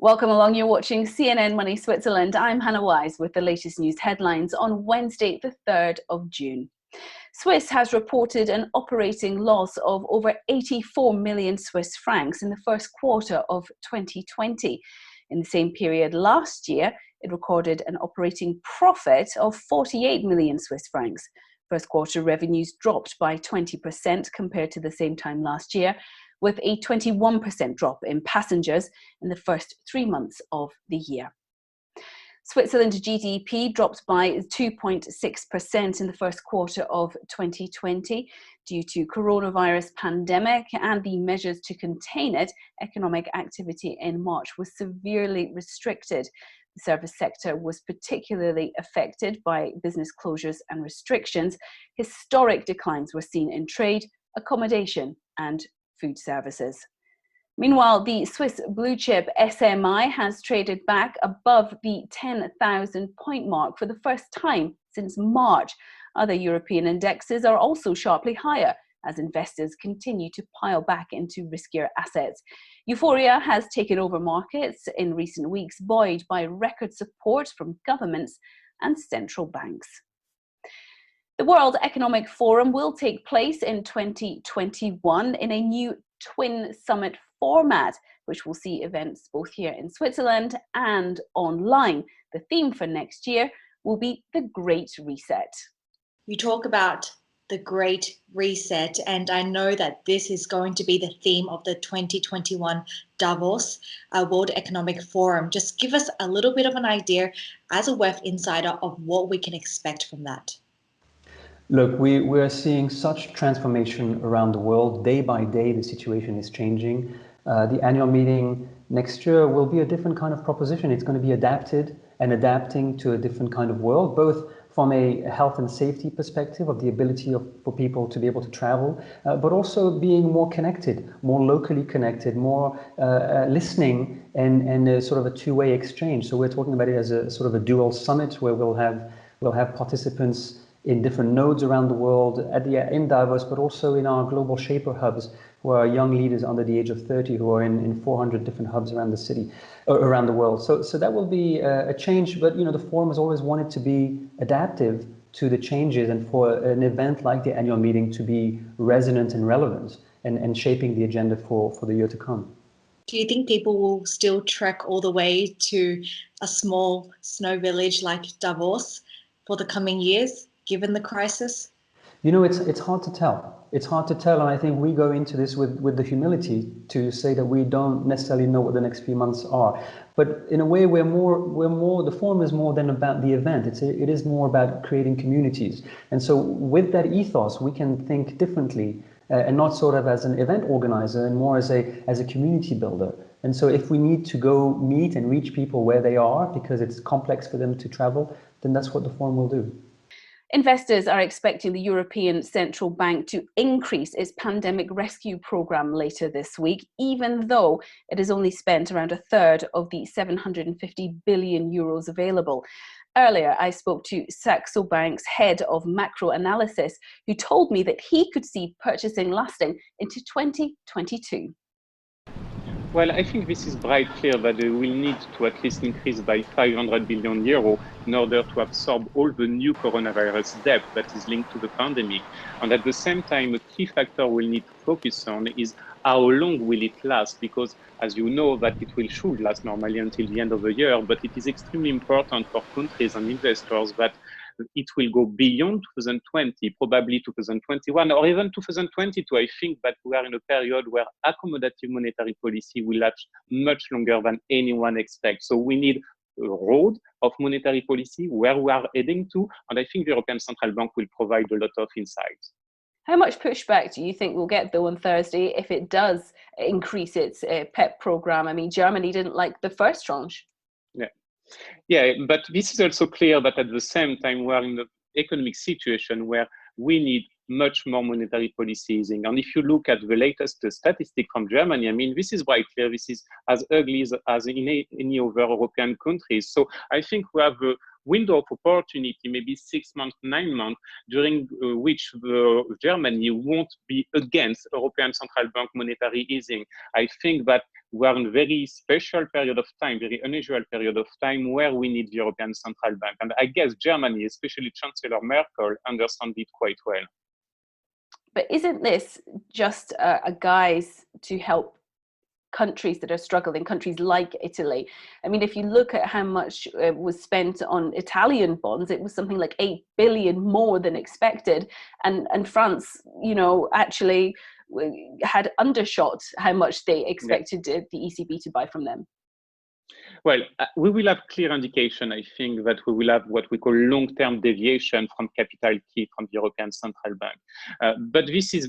Welcome along. You're watching CNN Money Switzerland. I'm Hannah Wise with the latest news headlines on Wednesday, the 3rd of June. Swiss has reported an operating loss of over 84 million Swiss francs in the first quarter of 2020. In the same period last year, it recorded an operating profit of 48 million Swiss francs. First quarter revenues dropped by 20% compared to the same time last year, with a 21% drop in passengers in the first 3 months of the year. Switzerland's GDP dropped by 2.6% in the first quarter of 2020 due to coronavirus pandemic and the measures to contain it. Economic activity in March was severely restricted. The service sector was particularly affected by business closures and restrictions. Historic declines were seen in trade, accommodation, and food services. Meanwhile, the Swiss blue chip SMI has traded back above the 10,000 point mark for the first time since March. Other European indexes are also sharply higher as investors continue to pile back into riskier assets. Euphoria has taken over markets in recent weeks, buoyed by record support from governments and central banks. The World Economic Forum will take place in 2021 in a new Twin Summit format, which will see events both here in Switzerland and online. The theme for next year will be the Great Reset. You talk about the Great Reset, and I know that this is going to be the theme of the 2021 Davos World Economic Forum. Just give us a little bit of an idea as a WEF insider of what we can expect from that. Look, we're seeing such transformation around the world. Day by day, the situation is changing. The annual meeting next year will be a different kind of proposition. It's going to be adapted and adapting to a different kind of world, both from a health and safety perspective of the ability for people to be able to travel, but also being more connected, more locally connected, more listening and a sort of a two-way exchange. So we're talking about it as a sort of a dual summit where we'll have participants in different nodes around the world in Davos, but also in our global shaper hubs, who are young leaders under the age of 30 who are in 400 different hubs around the city, around the world. So that will be a change, but the forum has always wanted to be adaptive to the changes and for an event like the annual meeting to be resonant and relevant and shaping the agenda for the year to come. Do you think people will still trek all the way to a small snow village like Davos for the coming years, given the crisis? It's hard to tell. It's hard to tell, and I think we go into this with the humility to say that we don't necessarily know what the next few months are. But in a way, we're more. The forum is more than about the event. It is more about creating communities. And so, with that ethos, we can think differently and not sort of as an event organizer, and more as a community builder. And so, if we need to go meet and reach people where they are because it's complex for them to travel, then that's what the forum will do. Investors are expecting the European Central Bank to increase its pandemic rescue program later this week, even though it has only spent around a third of the 750 billion euros available. Earlier, I spoke to Saxo Bank's head of macro analysis, who told me that he could see purchasing lasting into 2022. Well, I think this is quite clear that they will need to at least increase by 500 billion euro in order to absorb all the new coronavirus debt that is linked to the pandemic. And at the same time, a key factor we'll need to focus on is how long will it last? Because as you know, that should last normally until the end of the year, but it is extremely important for countries and investors that it will go beyond 2020, probably 2021, or even 2022. I think that we are in a period where accommodative monetary policy will last much longer than anyone expects. So we need a road of monetary policy where we are heading to, and I think the European Central Bank will provide a lot of insights. How much pushback do you think we'll get, though, on Thursday if it does increase its PEP program? I mean, Germany didn't like the first tranche. Yeah, but this is also clear that at the same time we are in an economic situation where we need much more monetary policy easing. And if you look at the latest statistic from Germany, I mean, this is quite clear. This is as ugly as in any other European countries. So I think we have window of opportunity, maybe 6 months, 9 months, during which Germany won't be against European Central Bank monetary easing. I think that we are in a very special period of time, very unusual period of time where we need the European Central Bank. And I guess Germany, especially Chancellor Merkel, understands it quite well. But isn't this just a guise to help countries that are struggling, countries like Italy? I mean, if you look at how much was spent on Italian bonds, it was something like 8 billion more than expected. And France, you know, actually had undershot how much they expected the ECB to buy from them. Well, we will have clear indication, I think, that we will have what we call long-term deviation from capital key from the European Central Bank. But this is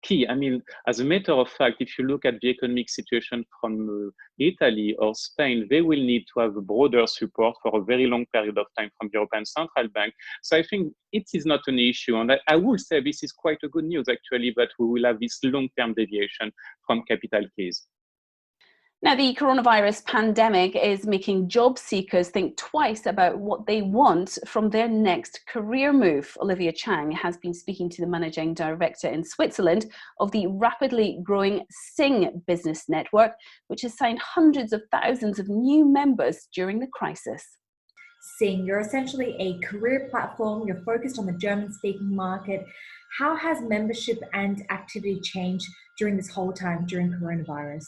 key. I mean, as a matter of fact, if you look at the economic situation from Italy or Spain, they will need to have a broader support for a very long period of time from the European Central Bank. So I think it is not an issue. And I will say this is quite a good news, actually, that we will have this long-term deviation from capital keys. Now, the coronavirus pandemic is making job seekers think twice about what they want from their next career move. Olivia Chang has been speaking to the managing director in Switzerland of the rapidly growing Xing business network, which has signed hundreds of thousands of new members during the crisis. Xing, you're essentially a career platform. You're focused on the German-speaking market. How has membership and activity changed during this whole time during coronavirus?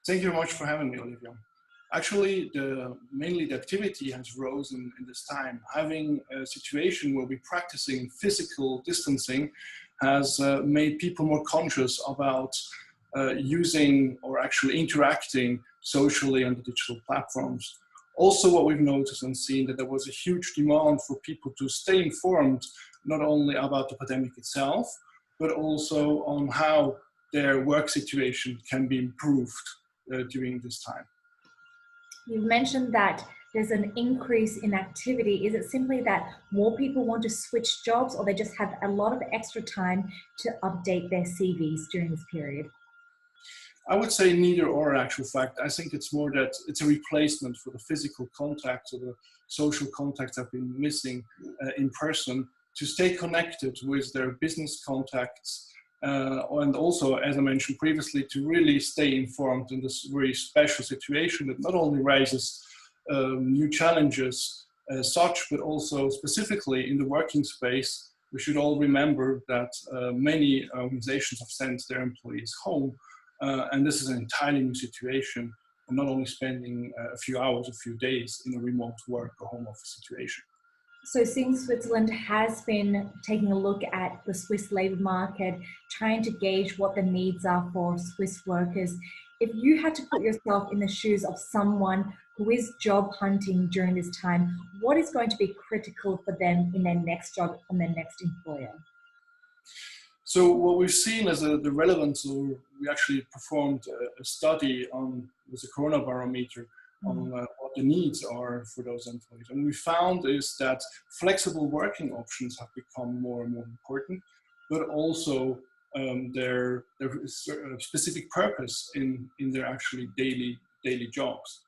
Thank you very much for having me, Olivia. Actually, mainly the activity has risen in this time. Having a situation where we're practicing physical distancing has made people more conscious about using or actually interacting socially on the digital platforms. Also, what we've noticed and seen that there was a huge demand for people to stay informed, not only about the pandemic itself, but also on how their work situation can be improved during this time. You've mentioned that there's an increase in activity. Is it simply that more people want to switch jobs, or they just have a lot of extra time to update their CVs during this period? I would say neither or, in actual fact. I think it's more that it's a replacement for the physical contacts or the social contacts that have been missing in person, to stay connected with their business contacts. And also, as I mentioned previously, to really stay informed in this very special situation that not only raises new challenges as such, but also specifically in the working space. We should all remember that many organizations have sent their employees home, and this is an entirely new situation, and not only spending a few hours, a few days in a remote work or home office situation. So Xing Switzerland has been taking a look at the Swiss labour market, trying to gauge what the needs are for Swiss workers. If you had to put yourself in the shoes of someone who is job hunting during this time, what is going to be critical for them in their next job and their next employer? So what we've seen as the relevance, or we actually performed a study with the Coronabarometer on what the needs are for those employees. And we found is that flexible working options have become more and more important, but also their specific purpose in their actually daily jobs.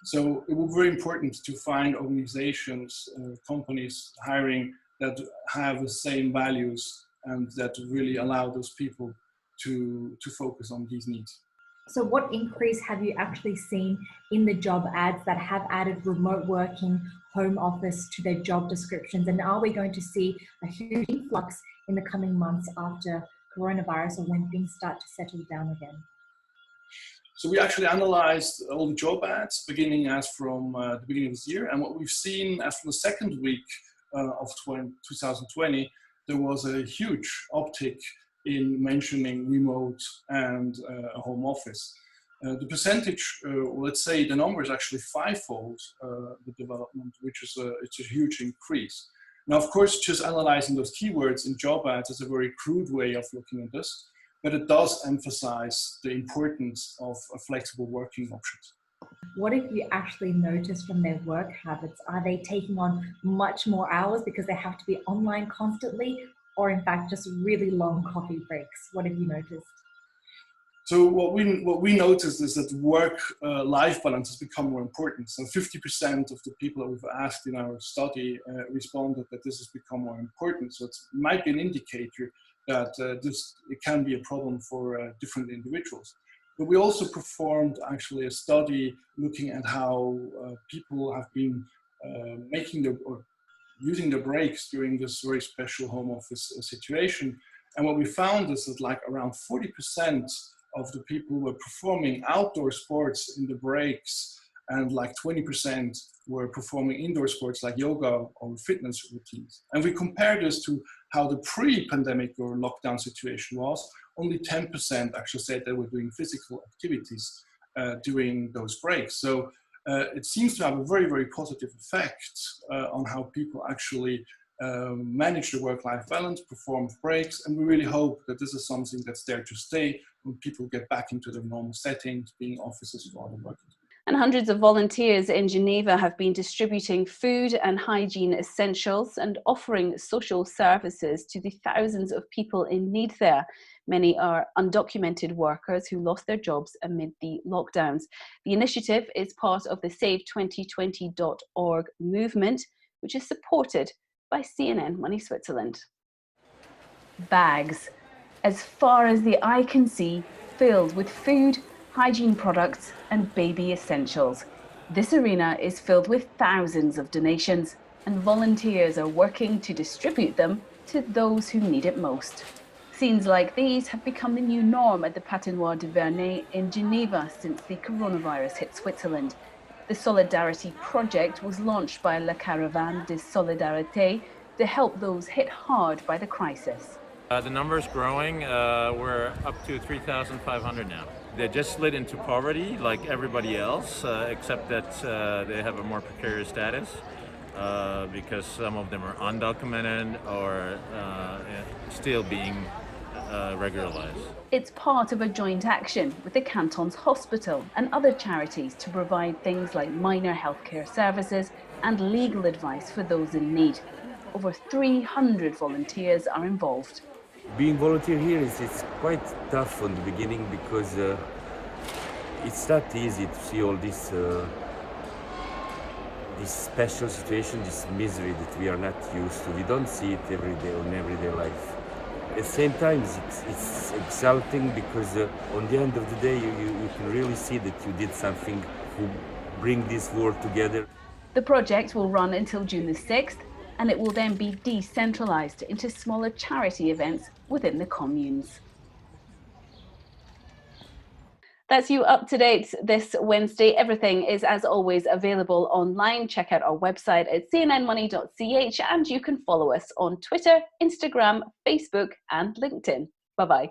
So it will be very important to find organizations, companies hiring that have the same values and that really allow those people to focus on these needs. So what increase have you actually seen in the job ads that have added remote working, home office to their job descriptions? And are we going to see a huge influx in the coming months after coronavirus, or when things start to settle down again? So we actually analyzed all the job ads beginning as from the beginning of this year. And what we've seen after the second week of 2020, there was a huge uptick in mentioning remote and a home office. The percentage, let's say the number is actually fivefold the development, which is it's a huge increase. Now, of course, just analyzing those keywords in job ads is a very crude way of looking at this, but it does emphasize the importance of flexible working options. What have you actually noticed from their work habits? Are they taking on much more hours because they have to be online constantly, or in fact just really long coffee breaks? What have you noticed? So what we noticed is that work-life balance has become more important. So 50% of the people that we've asked in our study responded that this has become more important. So it might be an indicator that it can be a problem for different individuals. But we also performed actually a study looking at how people have been using their breaks during this very special home office situation. And what we found is that like around 40% of the people were performing outdoor sports in the breaks, and like 20% were performing indoor sports like yoga or fitness routines. And we compared this to how the pre-pandemic or lockdown situation was. Only 10% actually said they were doing physical activities during those breaks. So it seems to have a very, very positive effect on how people actually manage the work-life balance, perform breaks, and we really hope that this is something that's there to stay when people get back into their normal settings, being offices or other working. And hundreds of volunteers in Geneva have been distributing food and hygiene essentials and offering social services to the thousands of people in need there. Many are undocumented workers who lost their jobs amid the lockdowns. The initiative is part of the Save2020.org movement, which is supported by CNNMoney Switzerland. Bags, as far as the eye can see, filled with food, hygiene products and baby essentials. This arena is filled with thousands of donations, and volunteers are working to distribute them to those who need it most. Scenes like these have become the new norm at the Patinoire de Vernay in Geneva since the coronavirus hit Switzerland. The Solidarity Project was launched by La Caravane de Solidarité to help those hit hard by the crisis. The number's growing. We're up to 3,500 now. They just slid into poverty like everybody else, except that they have a more precarious status because some of them are undocumented or still being regularized. It's part of a joint action with the Canton's hospital and other charities to provide things like minor healthcare services and legal advice for those in need. Over 300 volunteers are involved. Being volunteer here it's quite tough on the beginning because it's not easy to see all this special situation, this misery that we are not used to. We don't see it every day on everyday life. At the same time, it's exalting because on the end of the day, you can really see that you did something to bring this world together. The project will run until June the 6th, and it will then be decentralized into smaller charity events within the communes. That's you up to date this Wednesday. Everything is, as always, available online. Check out our website at cnnmoney.ch, and you can follow us on Twitter, Instagram, Facebook, and LinkedIn. Bye-bye.